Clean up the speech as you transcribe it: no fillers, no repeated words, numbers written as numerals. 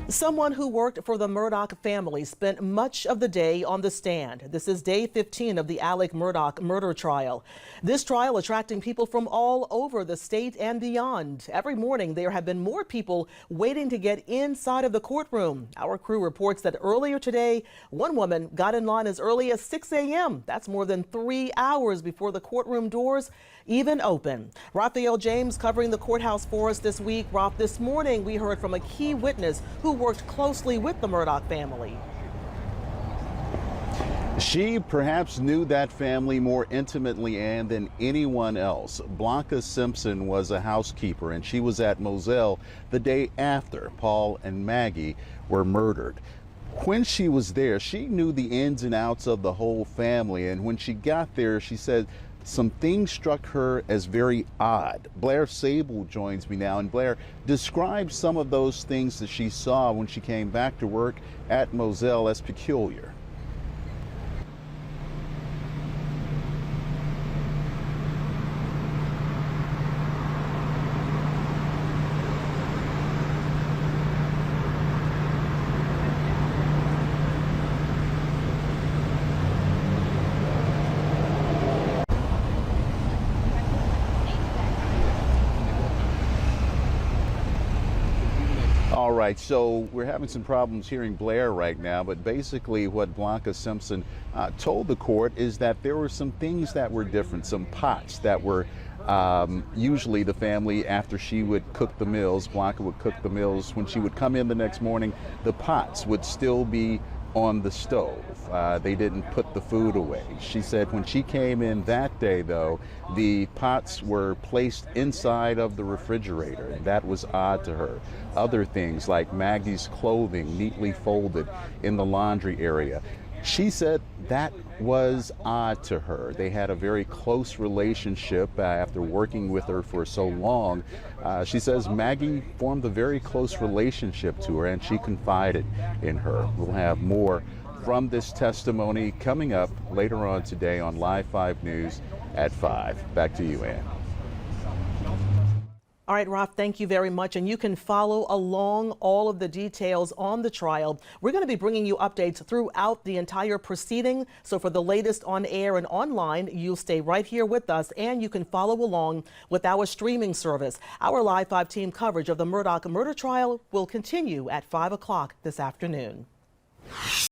Someone who worked for the Murdaugh family spent much of the day on the stand. This is day 15 of the Alex Murdaugh murder trial. This trial attracting people from all over the state and beyond. Every morning there have been more people waiting to get inside of the courtroom. Our crew reports that earlier today, one woman got in line as early as 6 a.m. That's more than 3 hours before the courtroom doors even open. Raphael James covering the courthouse for us this week. Rob, this morning we heard from a key witness who worked closely with the Murdaugh family. She perhaps knew that family more intimately and than anyone else. Blanca Simpson was a housekeeper, and she was at Moselle the day after Paul and Maggie were murdered. When she was there, she knew the ins and outs of the whole family, and when she got there, she said some things struck her as very odd. Blair Sable joins me now, and Blair, described some of those things that she saw when she came back to work at Moselle as peculiar. All right, so we're having some problems hearing Blair right now, but basically what Blanca Simpson told the court is that there were some things that were different, some pots that were usually the family, after she would cook the meals, Blanca would cook the meals, when she would come in the next morning, the pots would still be on the stove. They didn't put the food away. She said when she came in that day, though, the pots were placed inside of the refrigerator, and that was odd to her. Other things like Maggie's clothing neatly folded in the laundry area. She said that was odd to her. They had a very close relationship after working with her for so long. She says Maggie formed a very close relationship to her, and she confided in her. We'll have more from this testimony coming up later on today on Live 5 News at 5. Back to you, Ann. All right, Rob, thank you very much. And you can follow along all of the details on the trial. We're going to be bringing you updates throughout the entire proceeding. So for the latest on air and online, you'll stay right here with us, and you can follow along with our streaming service. Our Live 5 team coverage of the Murdaugh murder trial will continue at 5 o'clock this afternoon.